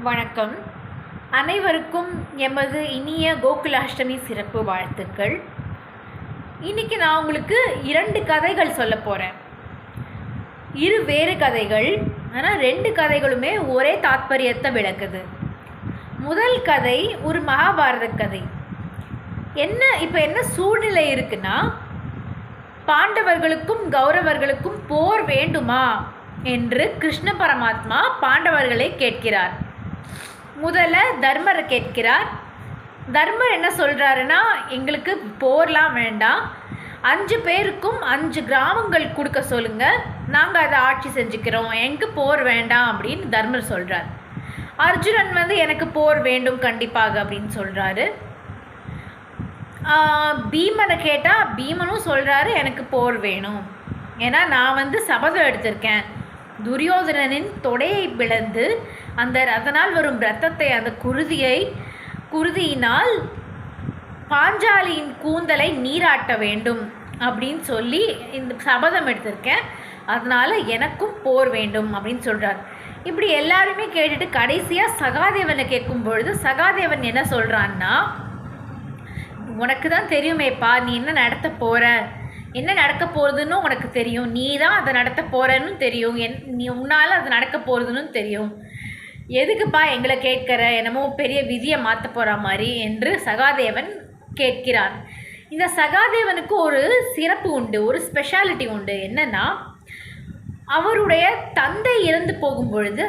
வணக்கம். அனைவருக்கும் எமது இனிய கோகுலாஷ்டமி சிறப்பு வாழ்த்துக்கள். இன்றைக்கி நான் உங்களுக்கு 2 கதைகள் சொல்ல போகிறேன். வேறு கதைகள், ஆனால் 2 கதைகளுமே ஒரே தாத்பரியத்தை விளக்குது. முதல் கதை ஒரு மகாபாரத கதை. இப்போ என்ன சூழ்நிலை இருக்குன்னா, பாண்டவர்களுக்கும் கௌரவர்களுக்கும் போர் வேண்டுமா என்று கிருஷ்ண பரமாத்மா பாண்டவர்களை கேட்கிறார். முதல்ல தர்மரை கேட்கிறார். தர்மர் என்ன சொல்கிறாருன்னா, எங்களுக்கு போர்லாம் வேண்டாம், 5 பேருக்கும் 5 கிராமங்கள் கொடுக்க சொல்லுங்கள், நாங்கள் அதை ஆட்சி செஞ்சுக்கிறோம், எனக்கு போர் வேண்டாம் அப்படின்னு தர்மர் சொல்கிறார். அர்ஜுனன் எனக்கு போர் வேண்டும் கண்டிப்பாக அப்படின்னு சொல்கிறாரு. பீமனை கேட்டால் பீமனும் சொல்கிறாரு எனக்கு போர் வேணும், ஏன்னா நான் சபதம் எடுத்திருக்கேன், துரியோதனனின் தொடையை பிளந்து அதனால் வரும் இரத்தத்தை அந்த குருதியினால் பாஞ்சாலியின் கூந்தலை நீராட்ட வேண்டும் அப்படின்னு சொல்லி இந்த சபதம் எடுத்திருக்கேன், அதனால் எனக்கும் போர் வேண்டும் அப்படின்னு சொல்கிறார். இப்படி எல்லாருமே கேட்டுட்டு கடைசியாக சகாதேவனை கேட்கும் பொழுது சகாதேவன் என்ன சொல்கிறான்னா, உனக்கு தான் தெரியுமேப்பா, நீ என்ன நடத்த போகிற, என்ன நடக்க போகிறதுன்னு உனக்கு தெரியும், நீ தான் அதை நடத்த போகிறன்னு தெரியும், நீ உன்னால் அது நடக்க போகிறதுன்னு தெரியும், எதுக்குப்பா எங்களை கேட்கிற, என்னமோ பெரிய விதியை மாற்ற போகிற மாதிரி என்று சகாதேவன் கேட்கிறான். இந்த சகாதேவனுக்கு ஒரு சிறப்பு உண்டு, ஒரு ஸ்பெஷாலிட்டி உண்டு. என்னென்னா, அவருடைய தந்தை இறந்து போகும் பொழுது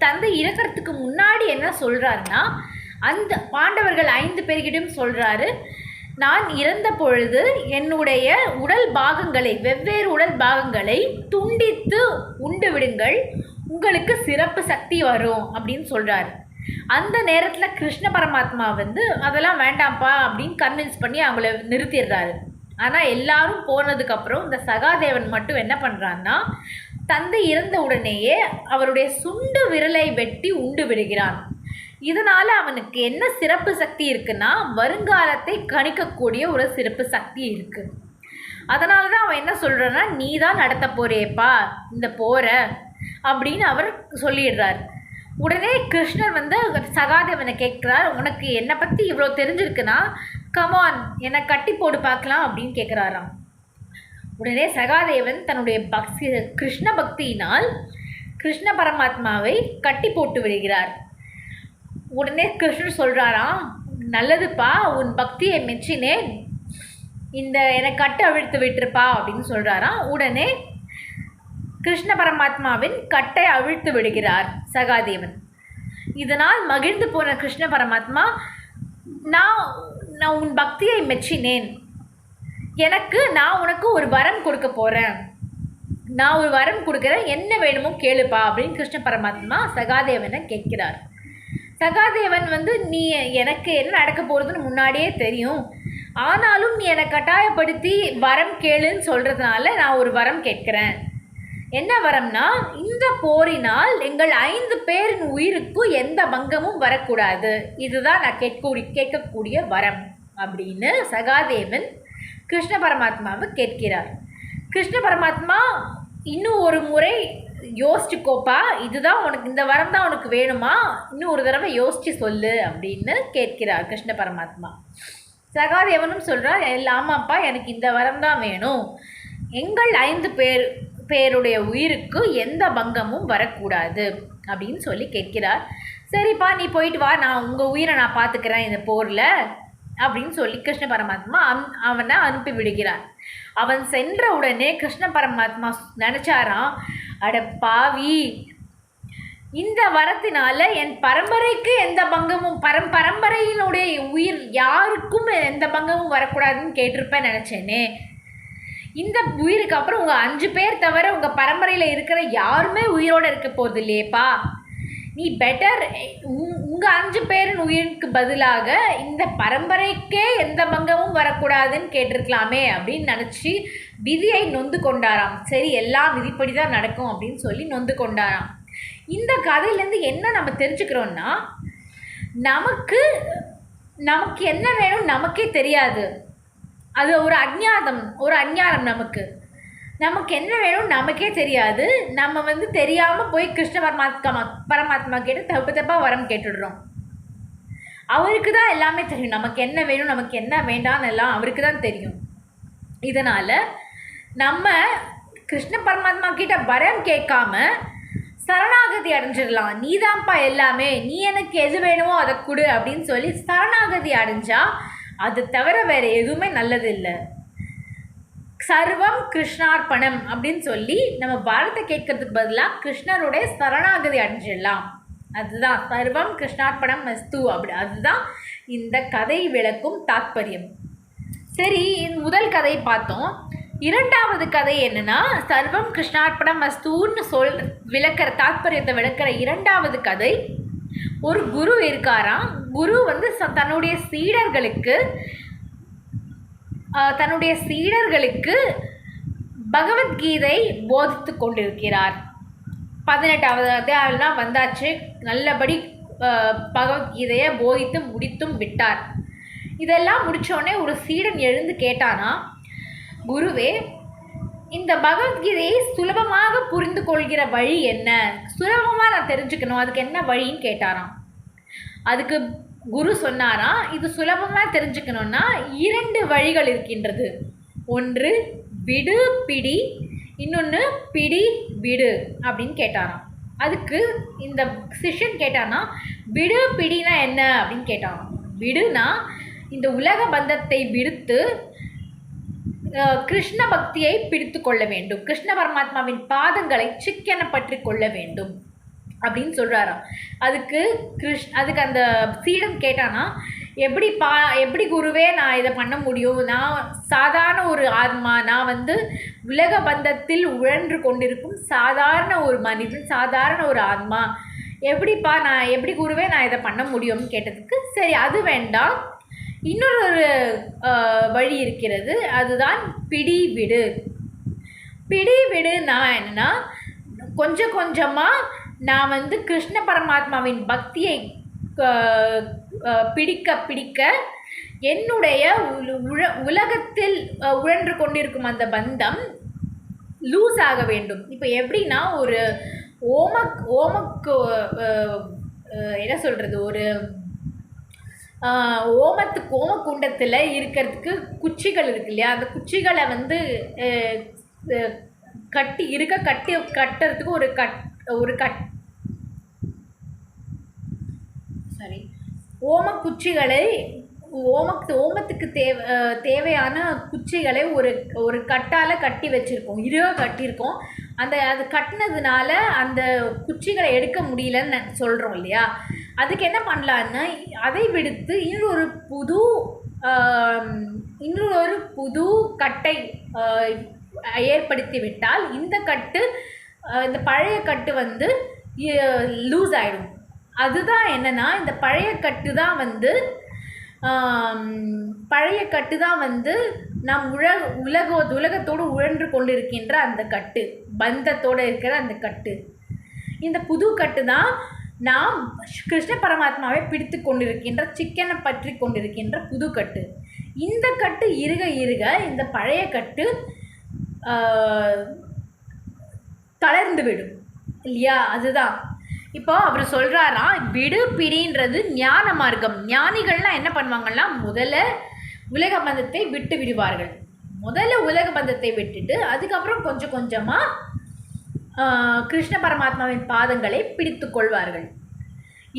தந்தை இறக்கிறதுக்கு முன்னாடி என்ன சொல்கிறாருன்னா, அந்த பாண்டவர்கள் 5 பேர்கிட்டையும் சொல்கிறாரு, நான் இறந்த பொழுது என்னுடைய உடல் பாகங்களை, வெவ்வேறு உடல் பாகங்களை துண்டித்து உண்டு விடுங்கள், உங்களுக்கு சிறப்பு சக்தி வரும் அப்படின்னு சொல்கிறாரு. அந்த நேரத்தில் கிருஷ்ண பரமாத்மா அதெல்லாம் வேண்டாம்ப்பா அப்படின்னு கன்வின்ஸ் பண்ணி அவங்கள நிறுத்திடுறாரு. ஆனால் எல்லாரும் போனதுக்கப்புறம் இந்த சகாதேவன் மட்டும் என்ன பண்ணுறான்னா, தந்தை இறந்த உடனேயே அவருடைய சுண்டு விரலை வெட்டி உண்டு விடுகிறான். இதனால் அவனுக்கு என்ன சிறப்பு சக்தி இருக்குன்னா, வருங்காலத்தை கணிக்கக்கூடிய ஒரு சிறப்பு சக்தி இருக்குது. அதனால தான் அவன் என்ன சொல்கிறான்னா, நீ தான் நடத்த போறியேப்பா இந்த போரை அப்படின்னு அவர் சொல்லிடுறார். உடனே கிருஷ்ணர் சகாதேவனை கேட்குறார், உனக்கு என்னை பற்றி இவ்வளோ தெரிஞ்சிருக்குன்னா கமான் என்னை கட்டி போடு பார்க்கலாம் அப்படின்னு கேட்குறாராம். உடனே சகாதேவன் தன்னுடைய கிருஷ்ண பக்தியினால் கிருஷ்ண பரமாத்மாவை கட்டி போட்டு விடுகிறார். உடனே கிருஷ்ணர் சொல்கிறாராம், நல்லதுப்பா, உன் பக்தியை மெச்சினேன், என்னை கட்டு அவிழ்த்து விட்டுருப்பா அப்படின்னு சொல்கிறாராம். உடனே கிருஷ்ண பரமாத்மாவின் கட்டை அவிழ்த்து விடுகிறார் சகாதேவன். இதனால் மகிழ்ந்து போன கிருஷ்ண பரமாத்மா, நான் உன் பக்தியை மெச்சினேன், நான் உனக்கு ஒரு வரம் கொடுக்க போகிறேன், நான் ஒரு வரம் கொடுக்குறேன், என்ன வேணுமோ கேளுப்பா அப்படின்னு கிருஷ்ண பரமாத்மா சகாதேவனை கேட்கிறார். சகாதேவன் நீ எனக்கு என்ன நடக்க போகிறதுன்னு முன்னாடியே தெரியும், ஆனாலும் நீ என்னை கட்டாயப்படுத்தி வரம் கேளுன்னு சொல்கிறதுனால நான் ஒரு வரம் கேட்குறேன். என்ன வரம்னா, இந்த போரினால் எங்கள் 5 பேரின் உயிருக்கு எந்த பங்கமும் வரக்கூடாது, இதுதான் நான் கேட்கக்கூடிய வரம் அப்படின்னு சகாதேவன் கிருஷ்ண பரமாத்மாவை கேட்கிறார். கிருஷ்ண பரமாத்மா, இன்னும் ஒரு முறை யோசிச்சுக்கோப்பா, இதுதான் உனக்கு, இந்த வரம் தான் உனக்கு வேணுமா, இன்னும் ஒரு தடவை யோசித்து சொல்லு அப்படின்னு கேட்கிறார் கிருஷ்ண பரமாத்மா. சகாதேவனும் சொல்கிறார், ஆமாப்பா, எனக்கு இந்த வரம் தான் வேணும், எங்கள் 5 பேருடைய உயிருக்கு எந்த பங்கமும் வரக்கூடாது அப்படின்னு சொல்லி கேட்கிறார். சரிப்பா, நீ போயிட்டு வா, நான் உங்கள் உயிரை நான் பார்த்துக்கிறேன் இந்த போரில் அப்படின்னு சொல்லி கிருஷ்ண பரமாத்மா அவனை அனுப்பி விடுகிறார். அவன் சென்ற உடனே கிருஷ்ண பரமாத்மா நினச்சாராம், அட பாவி, இந்த வரத்தினால என் பரம்பரைக்கு எந்த பங்கமும், பரம்பரையினுடைய உயிர் யாருக்கும் எந்த பங்கமும் வரக்கூடாதுன்னு கேட்டிருப்பேன் நினச்சேனே, இந்த உயிருக்கு அப்புறம் உங்கள் 5 பேர் தவிர உங்கள் பரம்பரையில் இருக்கிற யாருமே உயிரோடு இருக்க போகிறது இல்லையேப்பா, நீ பெட்டர் உங்கள் 5 பேரின் உயிருக்கு பதிலாக இந்த பரம்பரைக்கே எந்த பங்கமும் வரக்கூடாதுன்னு கேட்டிருக்கலாமே அப்படின்னு நினச்சி விதியை நொந்து கொண்டாராம். சரி, எல்லாம் விதிப்படி தான் நடக்கும் அப்படின்னு சொல்லி நொந்து கொண்டாராம். இந்த கதையிலேருந்து என்ன நம்ம தெரிஞ்சுக்கிறோன்னா, நமக்கு என்ன வேணும் நமக்கே தெரியாது, அது ஒரு அஞ்ஞானம் நமக்கு. நமக்கு என்ன வேணும் நமக்கே தெரியாது. நம்ம வந்து தெரியாமல் போய் கிருஷ்ண பரமாத்மா கிட்ட தப்பாக வரம் கேட்டுடுறோம். அவருக்கு தான் எல்லாமே தெரியும். நமக்கு என்ன வேணும் நமக்கு என்ன வேண்டான்னு எல்லாம் அவருக்கு தான் தெரியும். இதனால் நம்ம கிருஷ்ண பரமாத்மா கிட்ட வரம் கேட்காம சரணாகதி அடைஞ்சிடலாம். நீதான்ப்பா எல்லாமே, நீ எனக்கு எது வேணுமோ அதை கொடு அப்படின்னு சொல்லி சரணாகதி அடைஞ்சா அது தவிர வேறு எதுவுமே நல்லது இல்லை. சர்வம் கிருஷ்ணார்ப்பணம் அப்படின்னு சொல்லி நம்ம பாரத்தை கேட்கறதுக்கு பதிலாக கிருஷ்ணருடைய சரணாகதி அடைஞ்சிடலாம். அதுதான் சர்வம் கிருஷ்ணார்ப்பணம் மஸ்து அப்படி. அதுதான் இந்த கதை விளக்கும் தாத்பரியம். சரி, முதல் கதை பார்த்தோம். இரண்டாவது கதை என்னன்னா, சர்வம் கிருஷ்ணார்ப்பணம் மஸ்தூன்னு விளக்கிற தாத்பரியத்தை விளக்கிற இரண்டாவது கதை. ஒரு குரு இருக்காராம். குரு வந்து தன்னுடைய சீடர்களுக்கு பகவத்கீதை போதித்து கொண்டிருக்கிறார். 18வது அத்தியாயம்லாம் வந்தாச்சு. நல்லபடி பகவத்கீதையை போதித்து முடித்தும் விட்டார். இதெல்லாம் முடித்தோடனே ஒரு சீடன் எழுந்து கேட்டானா, குருவே, இந்த பகவத்கீதையை சுலபமாக புரிந்து கொள்கிற வழி என்ன? சுலபமாக நான் தெரிஞ்சுக்கணும், அதுக்கு என்ன வழின்னு கேட்டாராம். அதுக்கு குரு சொன்னாராம், இது சுலபமாக தெரிஞ்சுக்கணுன்னா 2 வழிகள் இருக்கின்றது. ஒன்று விடு பிடி, இன்னொன்று பிடி விடு அப்படின்னு கேட்டாராம். அதுக்கு இந்த சிஷ்யன் கேட்டானா, விடு பிடினா என்ன அப்படின்னு கேட்டாராம். விடுனா இந்த உலக பந்தத்தை விடுத்து கிருஷ்ண பக்தியை பிடித்து கொள்ள வேண்டும், கிருஷ்ண பரமாத்மாவின் பாதங்களை சிக்கென பற்றி கொள்ள வேண்டும் அப்படின்னு சொல்கிறாராம். அதுக்கு அந்த சீடன் கேட்டானா, எப்படி குருவே நான் இதை பண்ண முடியும்? நான் சாதாரண ஒரு ஆத்மா, நான் வந்து உலக பந்தத்தில் உழன்று கொண்டிருக்கும் சாதாரண ஒரு மனிதன், சாதாரண ஒரு ஆத்மா, எப்படி குருவே நான் இதை பண்ண முடியும்னு கேட்டதுக்கு, சரி அது வேண்டாம், இன்னொரு வழி இருக்கிறது, அதுதான் பிடி விடு. பிடி விடுனா என்னென்னா, கொஞ்சம் கொஞ்சமாக நான் வந்து கிருஷ்ண பரமாத்மாவின் பக்தியை பிடிக்க என்னுடைய உலகத்தில் உழன்று கொண்டிருக்கும் அந்த பந்தம் லூஸ் ஆக வேண்டும். இப்போ எப்படின்னா, ஒரு ஓமக்கு என்ன சொல்கிறது, ஒரு ஓமக்குண்டத்தில் இருக்கிறதுக்கு குச்சிகள் இருக்கு இல்லையா, அந்த குச்சிகளை வந்து கட்டுறதுக்கு ஓமக்குச்சிகளை ஓமத்துக்கு தேவையான குச்சிகளை ஒரு கட்டால் கட்டி வச்சுருக்கோம், கட்டியிருக்கோம். அது கட்டினதுனால அந்த குச்சிகளை எடுக்க முடியலன்னு சொல்கிறோம் இல்லையா. அதுக்கு என்ன பண்ணலான்னா, அதை விடுத்து இன்னொரு புது கட்டை ஏற்படுத்தி விட்டால் இந்த பழைய கட்டு வந்து லூஸ் ஆகிடும். அதுதான் என்னென்னா, இந்த பழைய கட்டு தான் வந்து நாம் உலகத்தோடு உழன்று கொண்டிருக்கின்ற அந்த கட்டு, பந்தத்தோடு இருக்கிற அந்த கட்டு. இந்த புது கட்டு தான் நாம் கிருஷ்ண பரமாத்மாவை பிடித்து கொண்டிருக்கின்ற, சிக்கனை பற்றி கொண்டிருக்கின்ற புது கட்டு. இந்த கட்டு இருக இந்த பழைய கட்டு தளர்ந்து விடும் இல்லையா. அதுதான் இப்போ அவர் சொல்கிறாராம், விடு பிடின்றது ஞான மார்க்கம். ஞானிகள்லாம் என்ன பண்ணுவாங்கன்னா, முதல்ல உலக பந்தத்தை விட்டு விடுவார்கள். முதல்ல உலக பந்தத்தை விட்டுட்டு அதுக்கப்புறம் கொஞ்சம் கொஞ்சமாக கிருஷ்ண பரமாத்மாவின் பாதங்களை பிடித்து கொள்வார்கள்.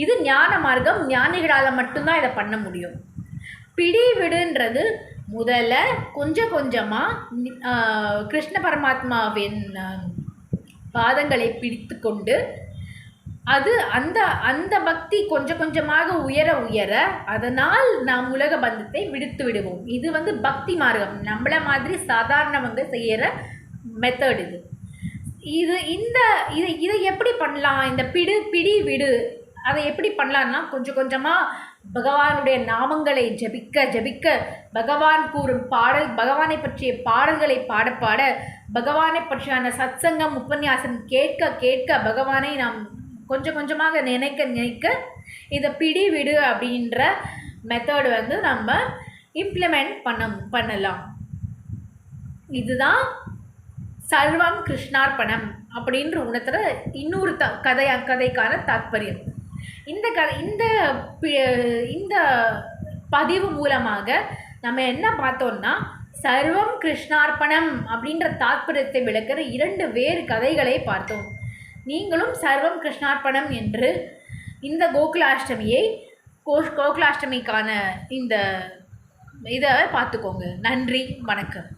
இது ஞான மார்க்கம். ஞானிகளால் மட்டும்தான் இதை பண்ண முடியும். பிடி விடுன்றது முதல்ல கொஞ்சம் கொஞ்சமாக கிருஷ்ண பரமாத்மாவின் பாதங்களை பிடித்து கொண்டு அந்த பக்தி கொஞ்சம் கொஞ்சமாக உயர அதனால் நாம் உலக பந்தத்தை விடுத்து விடுவோம். இது வந்து பக்தி மார்க்கம். நம்மள மாதிரி சாதாரணவங்க செய்கிற மெத்தட் இது. இதை எப்படி பண்ணலாம்? இந்த பிடி விடு அதை எப்படி பண்ணலான்னா, கொஞ்சம் கொஞ்சமாக பகவானுடைய நாமங்களை ஜபிக்க பகவான் கூறும் பகவானை பற்றிய பாடல்களை பாட பகவானை பற்றியான சத்சங்கம் உபன்யாசம் கேட்க பகவானை நாம் கொஞ்சம் கொஞ்சமாக நினைக்க இதை பிடி விடு அப்படின்ற மெத்தட் வந்து நம்ம இம்ப்ளிமெண்ட் பண்ணலாம். இதுதான் சர்வம் கிருஷ்ணார்ப்பணம் அப்படின்ற உணர்த்துற இன்னொரு கதைக்கான தாத்பரியம். இந்த இந்த பதிவு மூலமாக நம்ம என்ன பார்த்தோம்னா, சர்வம் கிருஷ்ணார்ப்பணம் அப்படின்ற தாத்பரியத்தை விளக்குற 2 வேறு கதைகளை பார்த்தோம். நீங்களும் சர்வம் கிருஷ்ணார்ப்பணம் என்று இந்த கோகுலாஷ்டமியை கோகுலாஷ்டமிக்கான இந்த இதை பார்த்துக்கோங்க. நன்றி, வணக்கம்.